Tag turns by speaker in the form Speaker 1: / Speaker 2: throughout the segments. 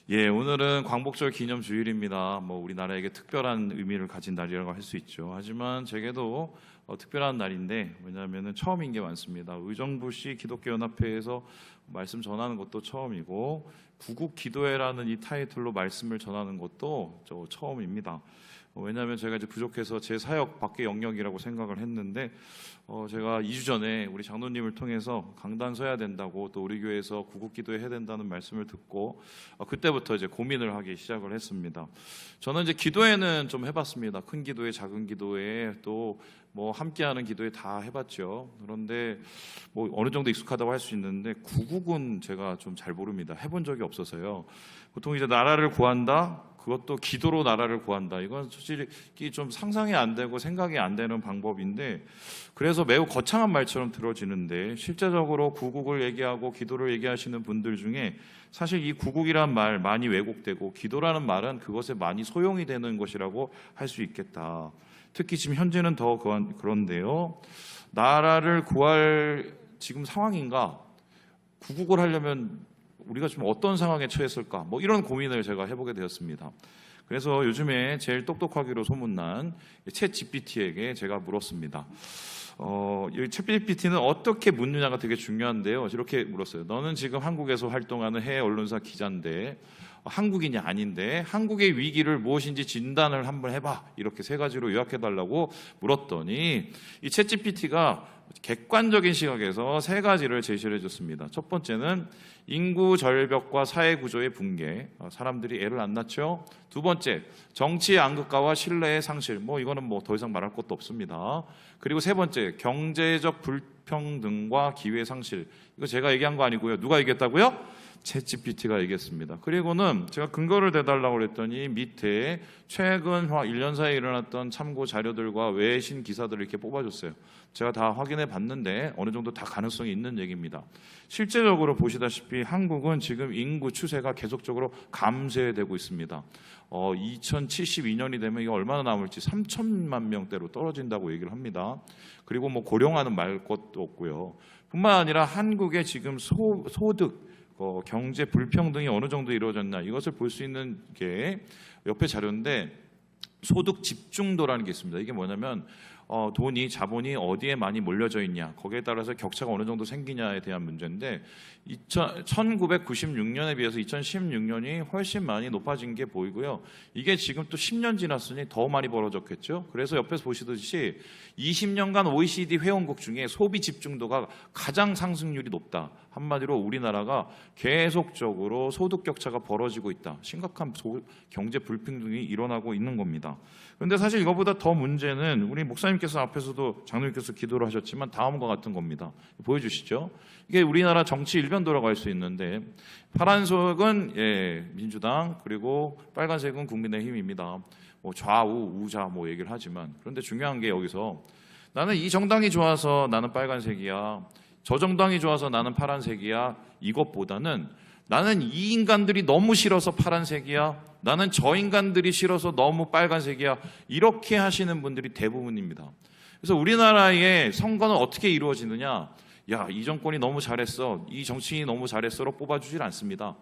Speaker 1: 예, 오늘은 광복절 기념 주일입니다. 우리나라에게 특별한 의미를 가진 날이라고 할 수 있죠. 하지만 제게도 특별한 날인데, 왜냐하면 처음인 게 많습니다. 의정부시 기독교연합회에서 말씀 전하는 것도 처음이고, 구국 기도회라는 이 타이틀로 말씀을 전하는 것도 처음입니다. 왜냐하면 제가 이제 부족해서 제 사역 밖의 영역이라고 생각을 했는데, 제가 2주 전에 우리 장로님을 통해서 강단 서야 된다고, 또 우리 교회에서 구국기도회 해야 된다는 말씀을 듣고 그때부터 이제 고민을 하기 시작을 했습니다. 저는 이제 기도회는 좀 해봤습니다. 큰 기도회, 작은 기도회, 또 함께하는 기도회 다 해봤죠. 그런데 어느 정도 익숙하다고 할 수 있는데, 구국은 제가 좀 잘 모릅니다. 해본 적이 없어서요. 보통 이제 나라를 구한다, 그것도 기도로 나라를 구한다. 이건 솔직히 좀 상상이 안 되고 생각이 안 되는 방법인데, 그래서 매우 거창한 말처럼 들어지는데, 실제적으로 구국을 얘기하고 기도를 얘기하시는 분들 중에 사실 이 구국이란 말 많이 왜곡되고, 기도라는 말은 그것에 많이 소용이 되는 것이라고 할 수 있겠다. 특히 지금 현재는 더 그런데요. 나라를 구할 지금 상황인가? 구국을 하려면 우리가 좀 어떤 상황에 처했을까? 이런 고민을 제가 해보게 되었습니다. 그래서 요즘에 제일 똑똑하기로 소문난 챗 GPT에게 제가 물었습니다. 이 챗 GPT는 어떻게 묻느냐가 되게 중요한데요. 이렇게 물었어요. 너는 지금 한국에서 활동하는 해외 언론사 기자인데, 한국인이 아닌데 한국의 위기를 무엇인지 진단을 한번 해봐. 이렇게 세 가지로 요약해달라고 물었더니 이 챗 GPT가 객관적인 시각에서 세 가지를 제시를 해줬습니다. 첫 번째는 인구 절벽과 사회 구조의 붕괴, 사람들이 애를 안 낳죠. 두 번째, 정치의 암극화와 신뢰의 상실, 이거는 더 이상 말할 것도 없습니다. 그리고 세 번째, 경제적 불평등과 기회 상실. 이거 제가 얘기한 거 아니고요. 누가 얘기했다고요? 챗GPT가 얘기했습니다. 그리고는 제가 근거를 대달라고 그랬더니 밑에 최근 1년 사이에 일어났던 참고 자료들과 외신 기사들을 이렇게 뽑아줬어요. 제가 다 확인해 봤는데 어느 정도 다 가능성이 있는 얘기입니다. 실제적으로 보시다시피 한국은 지금 인구 추세가 계속적으로 감쇄되고 있습니다. 2072년이 되면 이게 얼마나 남을지 3천만 명대로 떨어진다고 얘기를 합니다. 그리고 고령화는 말 것도 없고요. 뿐만 아니라 한국의 지금 소득, 경제 불평등이 어느 정도 이루어졌나, 이것을 볼 수 있는 게 옆에 자료인데, 소득 집중도라는 게 있습니다. 이게 뭐냐면 돈이, 자본이 어디에 많이 몰려져 있냐, 거기에 따라서 격차가 어느 정도 생기냐에 대한 문제인데, 1996년에 비해서 2016년이 훨씬 많이 높아진 게 보이고요. 이게 지금 또 10년 지났으니 더 많이 벌어졌겠죠. 그래서 옆에서 보시듯이 20년간 OECD 회원국 중에 소비 집중도가 가장 상승률이 높다. 한마디로 우리나라가 계속적으로 소득 격차가 벌어지고 있다. 심각한 경제 불평등이 일어나고 있는 겁니다. 그런데 사실 이거보다 더 문제는, 우리 목사님께서 앞에서도 장로님께서 기도를 하셨지만 다음과 같은 겁니다. 보여주시죠. 이게 우리나라 정치 일변도라고 할 수 있는데, 파란색은 민주당, 그리고 빨간색은 국민의힘입니다. 좌우 우자 얘기를 하지만, 그런데 중요한 게 여기서 나는 이 정당이 좋아서 나는 빨간색이야, 저 정당이 좋아서 나는 파란색이야, 이것보다는 나는 이 인간들이 너무 싫어서 파란색이야, 나는 저 인간들이 싫어서 너무 빨간색이야, 이렇게 하시는 분들이 대부분입니다. 그래서 우리나라의 선거는 어떻게 이루어지느냐, 이 정권이 너무 잘했어, 이 정치인이 너무 잘했어로 뽑아주질 않습니다.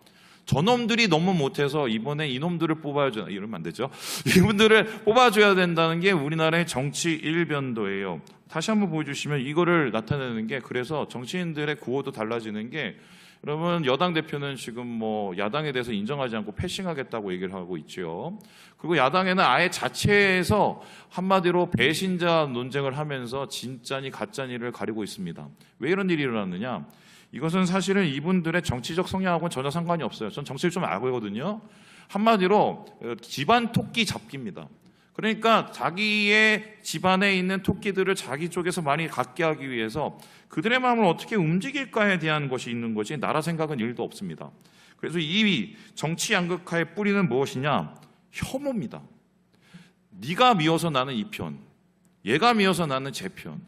Speaker 1: 저놈들이 너무 못해서 이번에 이놈들을 뽑아줘야, 이러면 안 되죠. 이분들을 뽑아줘야 된다는 게 우리나라의 정치 일변도예요. 다시 한번 보여주시면 이거를 나타내는 게, 그래서 정치인들의 구호도 달라지는 게, 여러분 여당 대표는 지금 야당에 대해서 인정하지 않고 패싱하겠다고 얘기를 하고 있죠. 그리고 야당에는 아예 자체에서 한마디로 배신자 논쟁을 하면서 진짜니 가짜니를 가리고 있습니다. 왜 이런 일이 일어났느냐? 이것은 사실은 이분들의 정치적 성향하고는 전혀 상관이 없어요. 전 정치를 좀 알고 있거든요. 한마디로 집안 토끼 잡기입니다. 그러니까 자기의 집안에 있는 토끼들을 자기 쪽에서 많이 갖게 하기 위해서 그들의 마음을 어떻게 움직일까에 대한 것이 있는 거지, 나라 생각은 1도 없습니다. 그래서 이 정치 양극화의 뿌리는 무엇이냐? 혐오입니다. 네가 미워서 나는 이 편, 얘가 미워서 나는 제 편.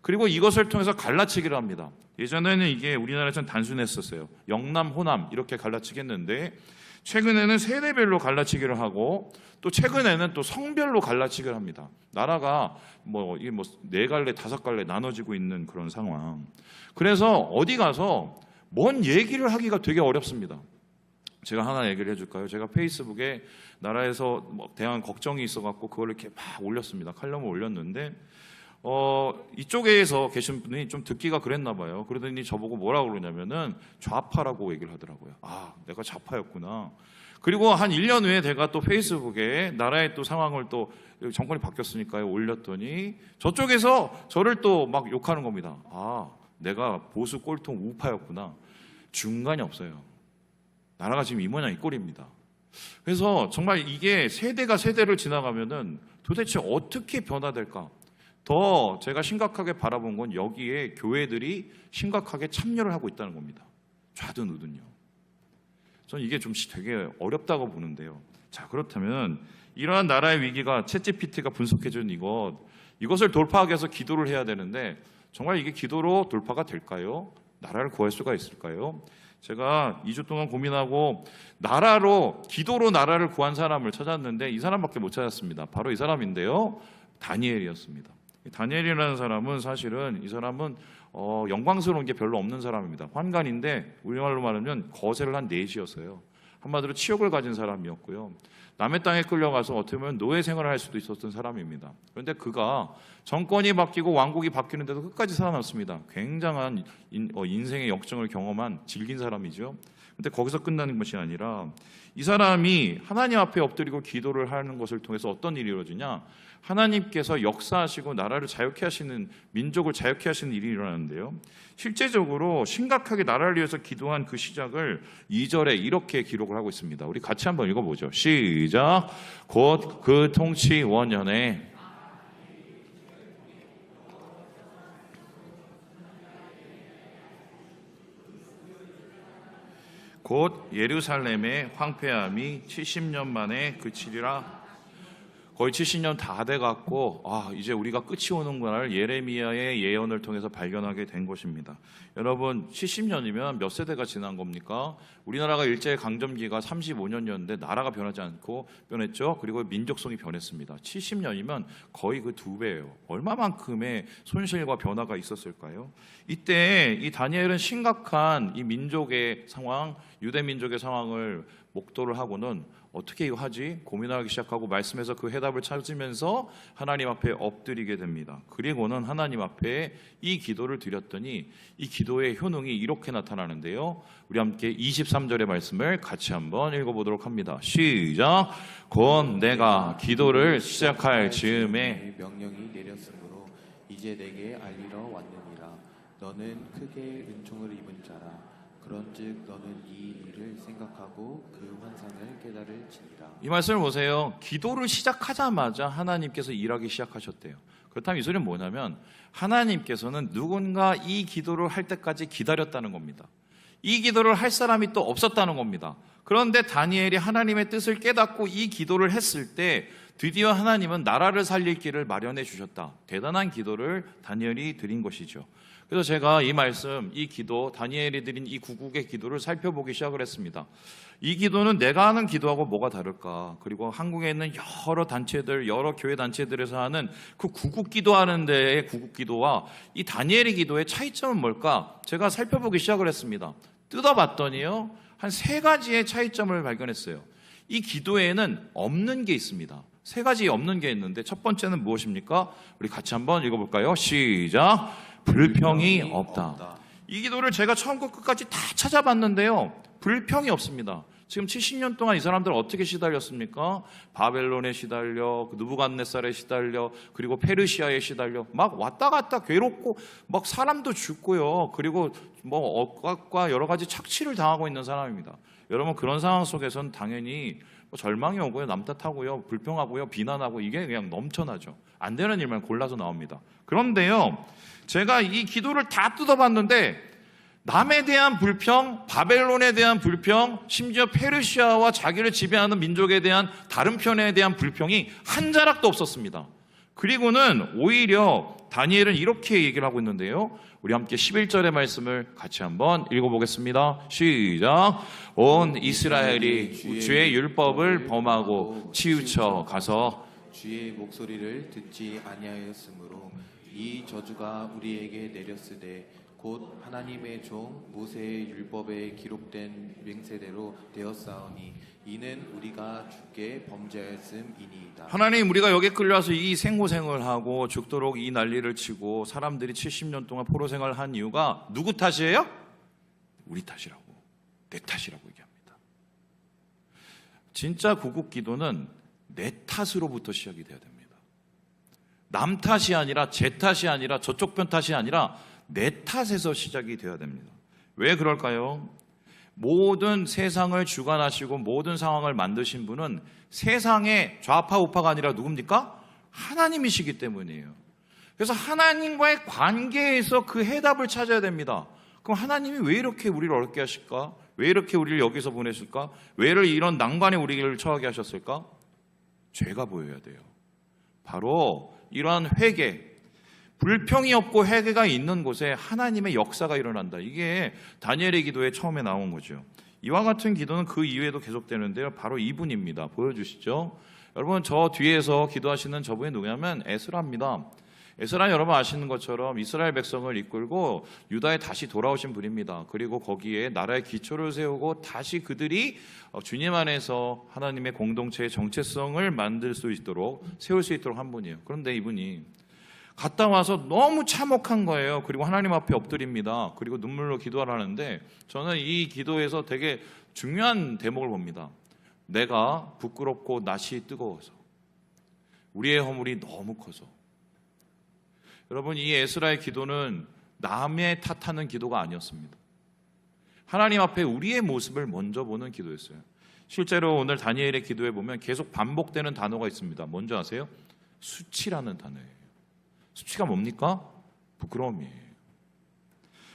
Speaker 1: 그리고 이것을 통해서 갈라치기를 합니다. 예전에는 이게 우리나라에서는 단순했었어요. 영남, 호남 이렇게 갈라치기 했는데, 최근에는 세대별로 갈라치기를 하고, 또 최근에는 또 성별로 갈라치기를 합니다. 나라가 이게 4갈래, 5갈래 나눠지고 있는 그런 상황. 그래서 어디 가서 뭔 얘기를 하기가 되게 어렵습니다. 제가 하나 얘기를 해줄까요? 제가 페이스북에 나라에서 대한 걱정이 있어갖고 그걸 이렇게 막 올렸습니다. 칼럼을 올렸는데 이쪽에서 계신 분이 좀 듣기가 그랬나 봐요. 그러더니 저보고 뭐라고 그러냐면은 좌파라고 얘기를 하더라고요. 아, 내가 좌파였구나. 그리고 한 1년 후에 제가 또 페이스북에 나라의 또 상황을 또 정권이 바뀌었으니까요 올렸더니 저쪽에서 저를 또 막 욕하는 겁니다. 아, 내가 보수 꼴통 우파였구나. 중간이 없어요. 나라가 지금 이 모양 이 꼴입니다. 그래서 정말 이게 세대가 세대를 지나가면은 도대체 어떻게 변화될까? 더 제가 심각하게 바라본 건 여기에 교회들이 심각하게 참여를 하고 있다는 겁니다. 좌든 우든요. 저는 이게 좀 되게 어렵다고 보는데요. 자, 그렇다면 이러한 나라의 위기가 챗GPT가 분석해준 이것을 돌파하기 위해서 기도를 해야 되는데 정말 이게 기도로 돌파가 될까요? 나라를 구할 수가 있을까요? 제가 2주 동안 고민하고 기도로 나라를 구한 사람을 찾았는데 이 사람밖에 못 찾았습니다. 바로 이 사람인데요. 다니엘이었습니다. 다니엘이라는 사람은 사실은 이 사람은 영광스러운 게 별로 없는 사람입니다. 환관인데 우리말로 말하면 거세를 한 내시였어요. 한마디로 치욕을 가진 사람이었고요. 남의 땅에 끌려가서 어떻게 보면 노예 생활을 할 수도 있었던 사람입니다. 그런데 그가 정권이 바뀌고 왕국이 바뀌는데도 끝까지 살아남습니다. 굉장한 인생의 역정을 경험한 질긴 사람이죠. 근데 거기서 끝나는 것이 아니라 이 사람이 하나님 앞에 엎드리고 기도를 하는 것을 통해서 어떤 일이 이루어지냐? 하나님께서 역사하시고 나라를 자유케 하시는, 민족을 자유케 하시는 일이 일어나는데요. 실제적으로 심각하게 나라를 위해서 기도한 그 시작을 2절에 이렇게 기록을 하고 있습니다. 우리 같이 한번 읽어보죠. 시작. 곧 그 통치 원년에 곧 예루살렘의 황폐함이 70년 만에 그치리라. 거의 70년 다 돼갖고 이제 우리가 끝이 오는구나를 예레미야의 예언을 통해서 발견하게 된 것입니다. 여러분 70년이면 몇 세대가 지난 겁니까? 우리나라가 일제강점기가 35년이었는데 나라가 변하지 않고 변했죠. 그리고 민족성이 변했습니다. 70년이면 거의 그 2배예요. 얼마만큼의 손실과 변화가 있었을까요? 이때 이 다니엘은 심각한 이 민족의 상황, 유대 민족의 상황을 목도를 하고는 어떻게 이거 하지? 고민하기 시작하고 말씀에서 그 해답을 찾으면서 하나님 앞에 엎드리게 됩니다. 그리고는 하나님 앞에 이 기도를 드렸더니 이 기도의 효능이 이렇게 나타나는데요. 우리 함께 23절의 말씀을 같이 한번 읽어보도록 합니다. 시작. 곧 내가 기도를 시작할 즈음에
Speaker 2: 명령이 내렸으므로 이제 내게 알리러 왔느니라. 너는 크게 은총을 입은 자라. 그런즉 너는 이 일을 생각하고 그 환상을 깨달을지니라.
Speaker 1: 이 말씀을 보세요. 기도를 시작하자마자 하나님께서 일하기 시작하셨대요. 그렇다면 이 소리는 뭐냐면 하나님께서는 누군가 이 기도를 할 때까지 기다렸다는 겁니다. 이 기도를 할 사람이 또 없었다는 겁니다. 그런데 다니엘이 하나님의 뜻을 깨닫고 이 기도를 했을 때 드디어 하나님은 나라를 살릴 길을 마련해 주셨다. 대단한 기도를 다니엘이 드린 것이죠. 그래서 제가 이 말씀, 이 기도, 다니엘이 드린 이 구국의 기도를 살펴보기 시작을 했습니다. 이 기도는 내가 하는 기도하고 뭐가 다를까? 그리고 한국에 있는 여러 단체들, 여러 교회 단체들에서 하는 그 구국 기도하는 데의 구국 기도와 이 다니엘의 기도의 차이점은 뭘까? 제가 살펴보기 시작을 했습니다. 뜯어봤더니요, 한 3가지의 차이점을 발견했어요. 이 기도에는 없는 게 있습니다. 3가지 없는 게 있는데 첫 번째는 무엇입니까? 우리 같이 한번 읽어볼까요? 시작. 불평이 없다. 이 기도를 제가 처음부터 끝까지 다 찾아봤는데요. 불평이 없습니다. 지금 70년 동안 이 사람들 어떻게 시달렸습니까? 바벨론에 시달려, 느부갓네살에 시달려, 그리고 페르시아에 시달려, 막 왔다 갔다 괴롭고, 막 사람도 죽고요. 그리고 뭐 억압과 여러 가지 착취를 당하고 있는 사람입니다. 여러분 그런 상황 속에서는 당연히 절망이 오고요, 남 탓하고요, 불평하고요, 비난하고 이게 그냥 넘쳐나죠. 안 되는 일만 골라서 나옵니다. 그런데요, 제가 이 기도를 다 뜯어봤는데 남에 대한 불평, 바벨론에 대한 불평, 심지어 페르시아와 자기를 지배하는 민족에 대한 다른 편에 대한 불평이 한 자락도 없었습니다. 그리고는 오히려 다니엘은 이렇게 얘기를 하고 있는데요. 우리 함께 11절의 말씀을 같이 한번 읽어보겠습니다. 시작. 온 이스라엘이 주의 율법을 범하고 치우쳐 가서
Speaker 2: 주의 목소리를 듣지 아니하였으므로 이 저주가 우리에게 내렸으되 곧 하나님의 종 모세의 율법에 기록된 맹세대로 되었사오니 이는 우리가 주께 범죄하였음이니이다.
Speaker 1: 하나님, 우리가 여기 끌려와서 이 생고생을 하고 죽도록 이 난리를 치고 사람들이 70년 동안 포로 생활을 한 이유가 누구 탓이에요? 우리 탓이라고, 내 탓이라고 얘기합니다. 진짜 구국 기도는 내 탓으로부터 시작이 돼야 됩니다. 남 탓이 아니라, 제 탓이 아니라, 저쪽 편 탓이 아니라 내 탓에서 시작이 돼야 됩니다. 왜 그럴까요? 모든 세상을 주관하시고 모든 상황을 만드신 분은 세상의 좌파 우파가 아니라 누굽니까? 하나님이시기 때문이에요. 그래서 하나님과의 관계에서 그 해답을 찾아야 됩니다. 그럼 하나님이 왜 이렇게 우리를 어렵게 하실까? 왜 이렇게 우리를 여기서 보내실까? 왜 이런 난관에 우리를 처하게 하셨을까? 죄가 보여야 돼요. 바로 이러한 회개, 불평이 없고 회개가 있는 곳에 하나님의 역사가 일어난다. 이게 다니엘의 기도에 처음에 나온 거죠. 이와 같은 기도는 그 이후에도 계속되는데요. 바로 이분입니다. 보여주시죠. 여러분, 저 뒤에서 기도하시는 저분이 누구냐면 에스라입니다. 에스라 여러분 아시는 것처럼 이스라엘 백성을 이끌고 유다에 다시 돌아오신 분입니다. 그리고 거기에 나라의 기초를 세우고 다시 그들이 주님 안에서 하나님의 공동체의 정체성을 만들 수 있도록, 세울 수 있도록 한 분이에요. 그런데 이분이 갔다 와서 너무 참혹한 거예요. 그리고 하나님 앞에 엎드립니다. 그리고 눈물로 기도하라는데 저는 이 기도에서 되게 중요한 대목을 봅니다. 내가 부끄럽고 낯이 뜨거워서, 우리의 허물이 너무 커서. 여러분, 이 에스라의 기도는 남의 탓하는 기도가 아니었습니다. 하나님 앞에 우리의 모습을 먼저 보는 기도였어요. 실제로 오늘 다니엘의 기도에 보면 계속 반복되는 단어가 있습니다. 뭔지 아세요? 수치라는 단어예요. 수치가 뭡니까? 부끄러움이에요.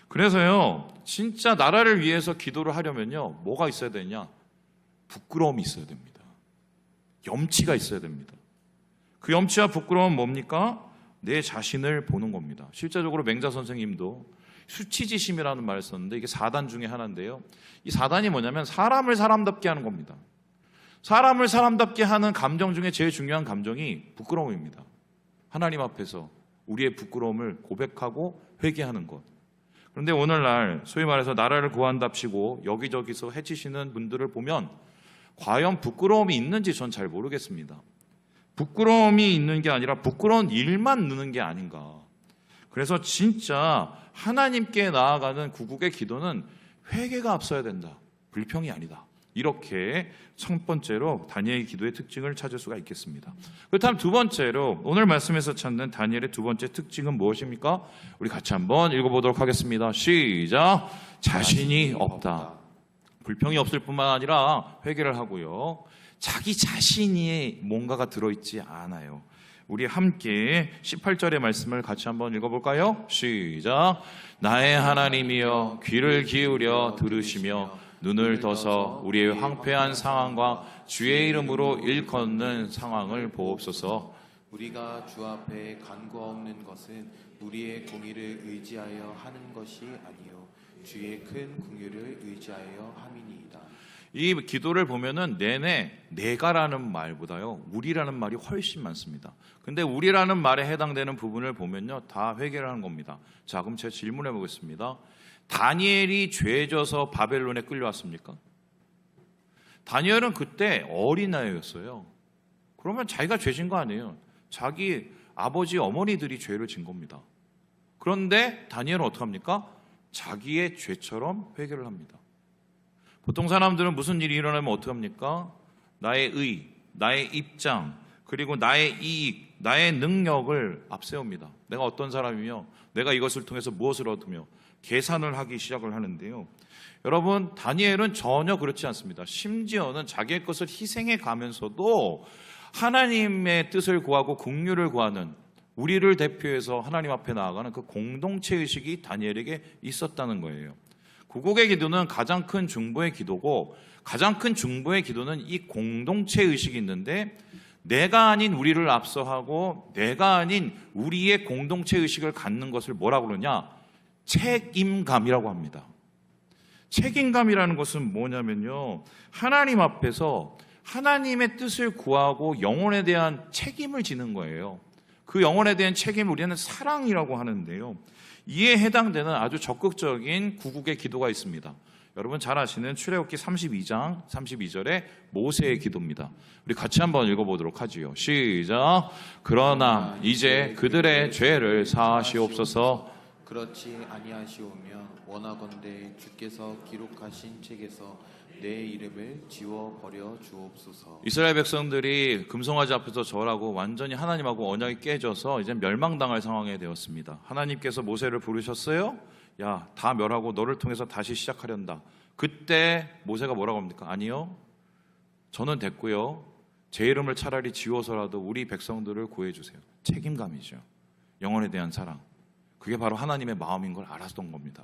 Speaker 1: 그래서요, 진짜 나라를 위해서 기도를 하려면요, 뭐가 있어야 되냐? 부끄러움이 있어야 됩니다. 염치가 있어야 됩니다. 그 염치와 부끄러움은 뭡니까? 내 자신을 보는 겁니다. 실제적으로 맹자 선생님도 수치지심이라는 말을 썼는데 이게 4단 중에 하나인데요. 이 4단이 뭐냐면 사람을 사람답게 하는 겁니다. 사람을 사람답게 하는 감정 중에 제일 중요한 감정이 부끄러움입니다. 하나님 앞에서 우리의 부끄러움을 고백하고 회개하는 것. 그런데 오늘날 소위 말해서 나라를 구한답시고 여기저기서 해치시는 분들을 보면 과연 부끄러움이 있는지 전 잘 모르겠습니다. 부끄러움이 있는 게 아니라 부끄러운 일만 느는 게 아닌가. 그래서 진짜 하나님께 나아가는 구국의 기도는 회개가 앞서야 된다. 불평이 아니다. 이렇게 첫 번째로 다니엘의 기도의 특징을 찾을 수가 있겠습니다. 그렇다면 두 번째로 오늘 말씀에서 찾는 다니엘의 두 번째 특징은 무엇입니까? 우리 같이 한번 읽어보도록 하겠습니다. 시작. 자신이 없다. 불평이 없을 뿐만 아니라 회개를 하고요. 자기 자신이 뭔가가 들어있지 않아요. 우리 함께 18절의 말씀을 같이 한번 읽어볼까요? 시작. 나의 하나님이여 귀를 기울여 들으시며 눈을 떠서 우리의 황폐한 상황과 주의 이름으로 일컫는 상황을 보옵소서.
Speaker 2: 우리가 주 앞에 간구 없는 것은 우리의 공의를 의지하여 하는 것이 아니요 주의 큰 긍휼을 의지하여 함이니이다.
Speaker 1: 이 기도를 보면은 내내 내가라는 말보다요 우리라는 말이 훨씬 많습니다. 근데 우리라는 말에 해당되는 부분을 보면요 다 회개를 하는 겁니다. 자, 그럼 제가 질문해 보겠습니다. 다니엘이 죄져서 바벨론에 끌려왔습니까? 다니엘은 그때 어린아이였어요. 그러면 자기가 죄진 거 아니에요. 자기 아버지 어머니들이 죄를 진 겁니다. 그런데 다니엘은 어떻게 합니까? 자기의 죄처럼 회개를 합니다. 보통 사람들은 무슨 일이 일어나면 어떻게 합니까? 나의 의, 나의 입장, 그리고 나의 이익, 나의 능력을 앞세웁니다. 내가 어떤 사람이며 내가 이것을 통해서 무엇을 얻으며 계산을 하기 시작을 하는데요. 여러분, 다니엘은 전혀 그렇지 않습니다. 심지어는 자기의 것을 희생해 가면서도 하나님의 뜻을 구하고 긍휼을 구하는, 우리를 대표해서 하나님 앞에 나아가는 그 공동체 의식이 다니엘에게 있었다는 거예요. 구국의 기도는 가장 큰 중보의 기도고, 가장 큰 중보의 기도는 이 공동체 의식이 있는데, 내가 아닌 우리를 앞서하고 내가 아닌 우리의 공동체 의식을 갖는 것을 뭐라고 그러냐? 책임감이라고 합니다. 책임감이라는 것은 뭐냐면요, 하나님 앞에서 하나님의 뜻을 구하고 영혼에 대한 책임을 지는 거예요. 그 영혼에 대한 책임을 우리는 사랑이라고 하는데요. 이에 해당되는 아주 적극적인 구국의 기도가 있습니다. 여러분 잘 아시는 출애굽기 32장 32절의 모세의 기도입니다. 우리 같이 한번 읽어보도록 하지요. 시작. 그러나 이제 그들의 죄를 사하시옵소서.
Speaker 2: 그렇지 아니하시오면 원하건대 주께서 기록하신 책에서 내 이름을 지워버려 주옵소서.
Speaker 1: 이스라엘 백성들이 금송아지 앞에서 절하고 완전히 하나님하고 언약이 깨져서 이제 멸망당할 상황에 되었습니다. 하나님께서 모세를 부르셨어요. 야, 다 멸하고 너를 통해서 다시 시작하련다. 그때 모세가 뭐라고 합니까? 아니요, 저는 됐고요. 제 이름을 차라리 지워서라도 우리 백성들을 구해주세요. 책임감이죠. 영혼에 대한 사랑. 그게 바로 하나님의 마음인 걸 알았던 겁니다.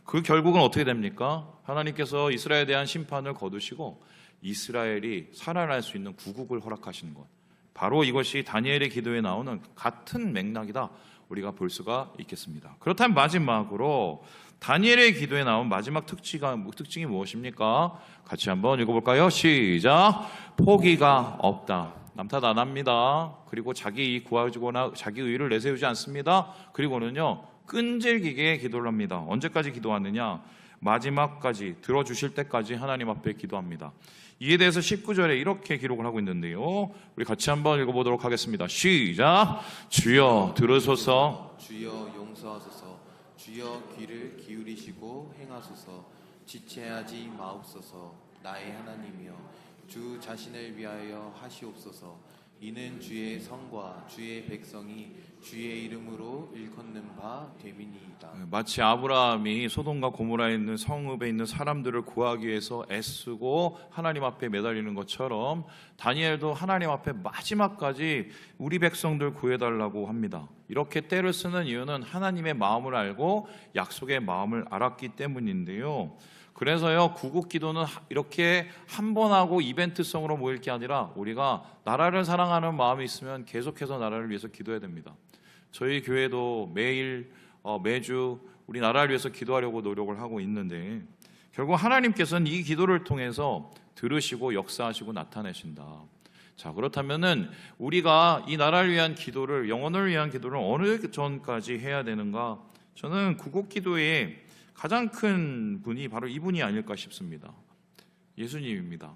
Speaker 1: 그 결국은 어떻게 됩니까? 하나님께서 이스라엘에 대한 심판을 거두시고 이스라엘이 살아날 수 있는 구국을 허락하시는 것. 바로 이것이 다니엘의 기도에 나오는 같은 맥락이다. 우리가 볼 수가 있겠습니다. 그렇다면 마지막으로 다니엘의 기도에 나온 마지막 특징이 무엇입니까? 같이 한번 읽어볼까요? 시작. 포기가 없다. 남탓 안 합니다. 그리고 자기 이익 구하거나 자기 의를 내세우지 않습니다. 그리고는요, 끈질기게 기도를 합니다. 언제까지 기도하느냐? 마지막까지 들어주실 때까지 하나님 앞에 기도합니다. 이에 대해서 19절에 이렇게 기록을 하고 있는데요. 우리 같이 한번 읽어보도록 하겠습니다. 시작. 주여 들으소서.
Speaker 2: 주여 용서하소서. 주여 귀를 기울이시고 행하소서. 지체하지 마옵소서. 나의 하나님이여 주 자신을 위하여 하시옵소서. 이는 주의 성과 주의 백성이 주의 이름으로 일컫는 바 됨이니이다.
Speaker 1: 마치 아브라함이 소돔과 고모라에 있는 성읍에 있는 사람들을 구하기 위해서 애쓰고 하나님 앞에 매달리는 것처럼 다니엘도 하나님 앞에 마지막까지 우리 백성들 구해달라고 합니다. 이렇게 때를 쓰는 이유는 하나님의 마음을 알고 약속의 마음을 알았기 때문인데요. 그래서요, 구국 기도는 이렇게 한 번 하고 이벤트성으로 모일 게 아니라 우리가 나라를 사랑하는 마음이 있으면 계속해서 나라를 위해서 기도해야 됩니다. 저희 교회도 매주 우리 나라를 위해서 기도하려고 노력을 하고 있는데 결국 하나님께서는 이 기도를 통해서 들으시고 역사하시고 나타내신다. 자, 그렇다면은 우리가 이 나라를 위한 기도를, 영혼을 위한 기도를 어느 전까지 해야 되는가? 저는 구국 기도에 가장 큰 분이 바로 이분이 아닐까 싶습니다. 예수님입니다.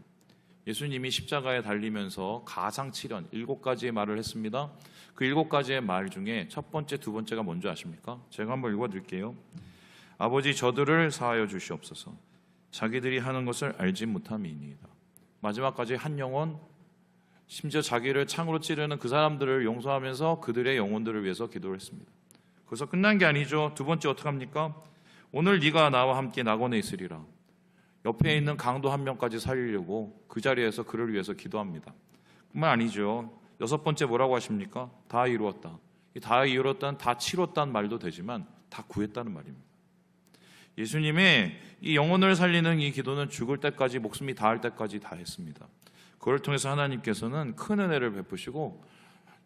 Speaker 1: 예수님이 십자가에 달리면서 가상칠언 7가지의 말을 했습니다. 그 7가지의 말 중에 첫 번째, 두 번째가 뭔지 아십니까? 제가 한번 읽어드릴게요. 아버지 저들을 사하여 주시옵소서. 자기들이 하는 것을 알지 못함이니이다. 마지막까지 한 영혼, 심지어 자기를 창으로 찌르는 그 사람들을 용서하면서 그들의 영혼들을 위해서 기도를 했습니다. 그래서 끝난 게 아니죠. 두 번째 어떻게 합니까? 오늘 네가 나와 함께 낙원에 있으리라. 옆에 있는 강도 한 명까지 살리려고 그 자리에서 그를 위해서 기도합니다. 뿐만 아니죠. 6번째 뭐라고 하십니까? 다 이루었다. 이 다 이루었다는 다 치렀다는 말도 되지만 다 구했다는 말입니다. 예수님의 이 영혼을 살리는 이 기도는 죽을 때까지, 목숨이 닿을 때까지 다 했습니다. 그걸 통해서 하나님께서는 큰 은혜를 베푸시고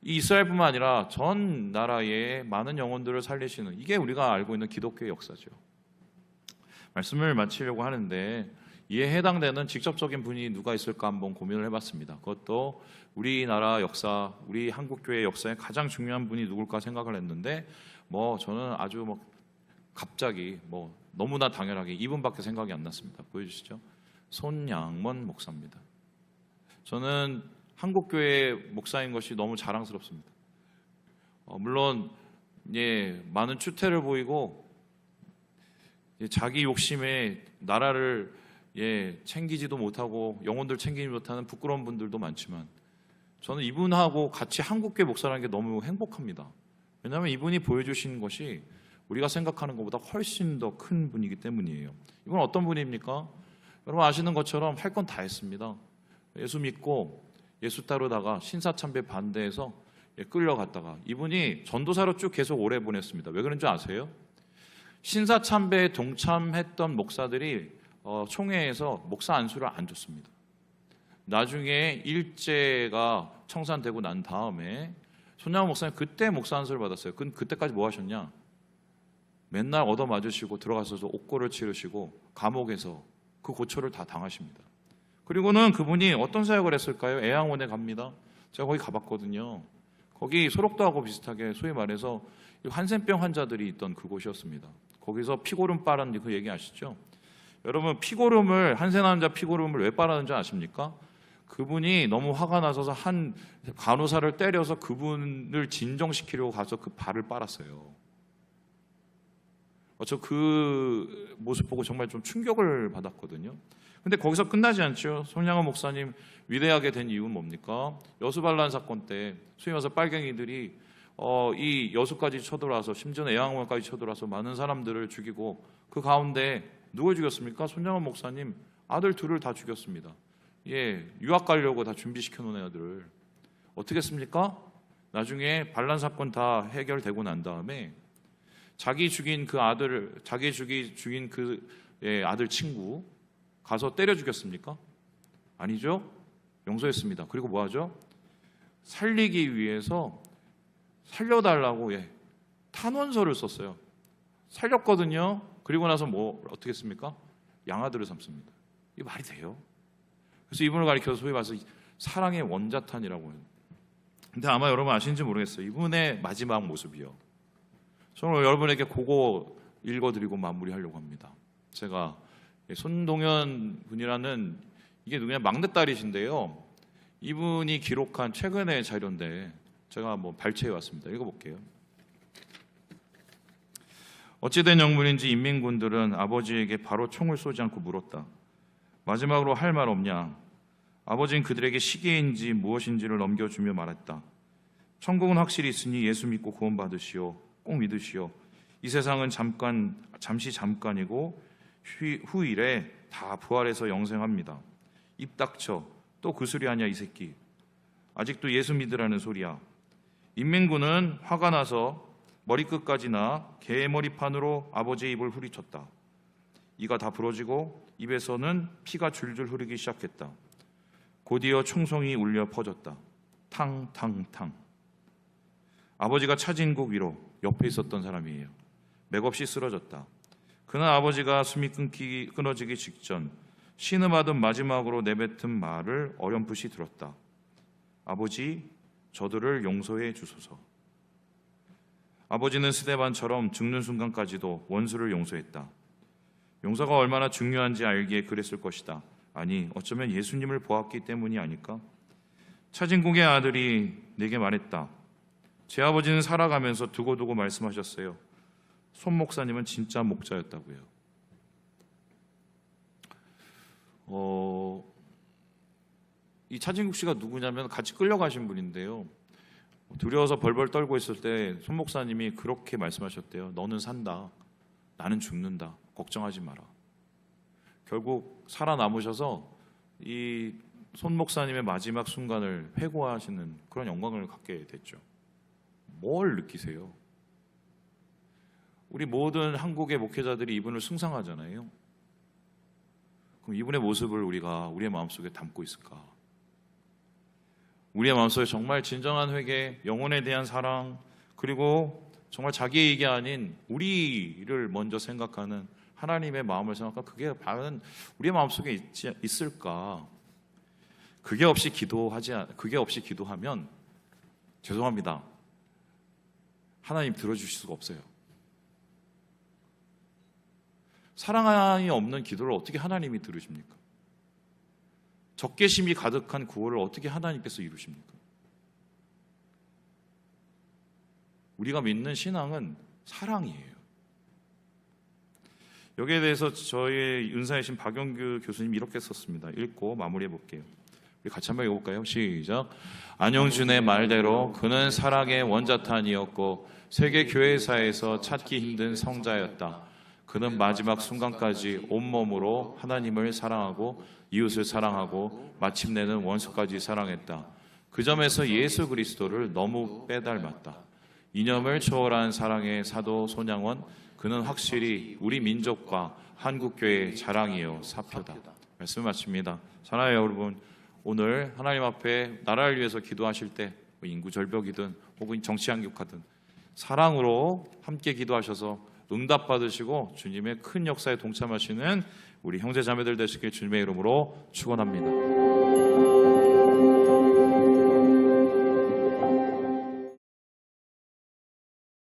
Speaker 1: 이 이스라엘뿐만 아니라 전 나라의 많은 영혼들을 살리시는, 이게 우리가 알고 있는 기독교의 역사죠. 말씀을 마치려고 하는데 이에 해당되는 직접적인 분이 누가 있을까 한번 고민을 해봤습니다. 그것도 우리나라 역사, 우리 한국교회 역사에 가장 중요한 분이 누굴까 생각을 했는데 저는 아주 갑자기 너무나 당연하게 이분밖에 생각이 안 났습니다. 보여주시죠. 손양먼 목사입니다. 저는 한국교회 목사인 것이 너무 자랑스럽습니다. 물론 많은 추태를 보이고 자기 욕심에 나라를 챙기지도 못하고 영혼들 챙기지 못하는 부끄러운 분들도 많지만 저는 이분하고 같이 한국교회 목사라는 게 너무 행복합니다. 왜냐하면 이분이 보여주신 것이 우리가 생각하는 것보다 훨씬 더 큰 분이기 때문이에요. 이건 어떤 분입니까? 여러분 아시는 것처럼 할 건 다 했습니다. 예수 믿고 예수 따르다가 신사참배 반대해서 끌려갔다가 이분이 전도사로 쭉 계속 오래 보냈습니다. 왜 그런지 아세요? 신사참배에 동참했던 목사들이 총회에서 목사 안수를 안 줬습니다. 나중에 일제가 청산되고 난 다음에 손양원 목사님 그때 목사 안수를 받았어요. 그때까지 뭐 하셨냐? 맨날 얻어맞으시고 들어가셔서 옥고를 치르시고 감옥에서 그 고초를 다 당하십니다. 그리고는 그분이 어떤 사역을 했을까요? 애양원에 갑니다. 제가 거기 가봤거든요. 거기 소록도하고 비슷하게 소위 말해서 한센병 환자들이 있던 그곳이었습니다. 거기서 피고름 빨았는데 그 얘기 아시죠? 여러분, 피고름을, 한센 환자 피고름을 왜 빨았는지 아십니까? 그분이 너무 화가 나서서 한 간호사를 때려서 그분을 진정시키려고 가서 그 발을 빨았어요. 저 그 모습 보고 정말 좀 충격을 받았거든요. 근데 거기서 끝나지 않죠. 손양원 목사님 위대하게 된 이유는 뭡니까? 여수반란 사건 때 소위 말해서 빨갱이들이 이 여수까지 쳐들어와서, 심지어는 애양원까지 쳐들어와서 많은 사람들을 죽이고, 그 가운데 누굴 죽였습니까? 손양원 목사님 아들 둘을 다 죽였습니다. 예, 유학 가려고 다 준비시켜 놓은 애들을 어떻게 했습니까? 나중에 반란 사건 다 해결되고 난 다음에 자기 죽인 그 아들을, 죽인 그 아들 친구 가서 때려 죽였습니까? 아니죠. 용서했습니다. 그리고 뭐 하죠? 살리기 위해서 살려달라고 탄원서를 썼어요. 살렸거든요. 그리고 나서 어떻게 했습니까? 양아들을 삼습니다. 이게 말이 돼요? 그래서 이분을 가리켜서 소위 말해서 사랑의 원자탄이라고 해요. 근데 아마 여러분 아시는지 모르겠어요. 이분의 마지막 모습이요. 저는 여러분에게 그거 읽어드리고 마무리하려고 합니다. 제가 손동현 분이라는, 이게 그냥 막내딸이신데요. 이분이 기록한 최근의 자료인데 제가 발췌해 왔습니다. 읽어볼게요. 어찌된 영문인지 인민군들은 아버지에게 바로 총을 쏘지 않고 물었다. 마지막으로 할 말 없냐? 아버지는 그들에게 시계인지 무엇인지를 넘겨주며 말했다. 천국은 확실히 있으니 예수 믿고 구원받으시오. 꼭 믿으시오. 이 세상은 잠시 잠깐이고 후일에 다 부활해서 영생합니다. 입 닥쳐. 또 그 소리 하냐 이 새끼. 아직도 예수 믿으라는 소리야. 인민군은 화가 나서 머리끝까지나 개머리판으로 아버지의 입을 후리쳤다. 이가 다 부러지고 입에서는 피가 줄줄 흐르기 시작했다. 곧이어 총성이 울려 퍼졌다. 탕탕탕. 아버지가 차진 곳 위로 옆에 있었던 사람이에요. 맥없이 쓰러졌다. 그는 아버지가 숨이 끊어지기 직전 신음하듯 마지막으로 내뱉은 말을 어렴풋이 들었다. 아버지, 저들을 용서해 주소서. 아버지는 스데반처럼 죽는 순간까지도 원수를 용서했다. 용서가 얼마나 중요한지 알기에 그랬을 것이다. 아니, 어쩌면 예수님을 보았기 때문이 아닐까? 차진국의 아들이 내게 말했다. 제 아버지는 살아가면서 두고두고 말씀하셨어요. 손 목사님은 진짜 목자였다고요. 이 차진국 씨가 누구냐면 같이 끌려가신 분인데요. 두려워서 벌벌 떨고 있을 때 손 목사님이 그렇게 말씀하셨대요. 너는 산다. 나는 죽는다. 걱정하지 마라. 결국 살아남으셔서 이 손 목사님의 마지막 순간을 회고하시는 그런 영광을 갖게 됐죠. 뭘 느끼세요? 우리 모든 한국의 목회자들이 이분을 숭상하잖아요. 그럼 이분의 모습을 우리가 우리의 마음속에 담고 있을까? 우리의 마음속에 정말 진정한 회개, 영혼에 대한 사랑, 그리고 정말 자기의 이익이 아닌 우리를 먼저 생각하는 하나님의 마음을 생각하면 그게 과연 우리의 마음속에 있을까? 그게 없이 기도하면 죄송합니다. 하나님 들어주실 수가 없어요. 사랑이 없는 기도를 어떻게 하나님이 들으십니까? 적개심이 가득한 구호를 어떻게 하나님께서 이루십니까? 우리가 믿는 신앙은 사랑이에요. 여기에 대해서 저희 은사이신 박영규 교수님이 이렇게 썼습니다. 읽고 마무리해 볼게요. 우리 같이 한번 읽어볼까요? 시작. 안영준의 말대로 그는 사랑의 원자탄이었고 세계 교회사에서 찾기 힘든 성자였다. 그는 마지막 순간까지 온몸으로 하나님을 사랑하고 이웃을 사랑하고 마침내는 원수까지 사랑했다. 그 점에서 예수 그리스도를 너무 빼닮았다. 이념을 초월한 사랑의 사도 손양원, 그는 확실히 우리 민족과 한국교회의 자랑이요 사표다. 말씀을 마칩니다. 사랑하는 여러분, 오늘 하나님 앞에 나라를 위해서 기도하실 때 인구 절벽이든 혹은 정치 양극화든 사랑으로 함께 기도하셔서 응답받으시고 주님의 큰 역사에 동참하시는 우리 형제 자매들 되시길 주님의 이름으로 축원합니다.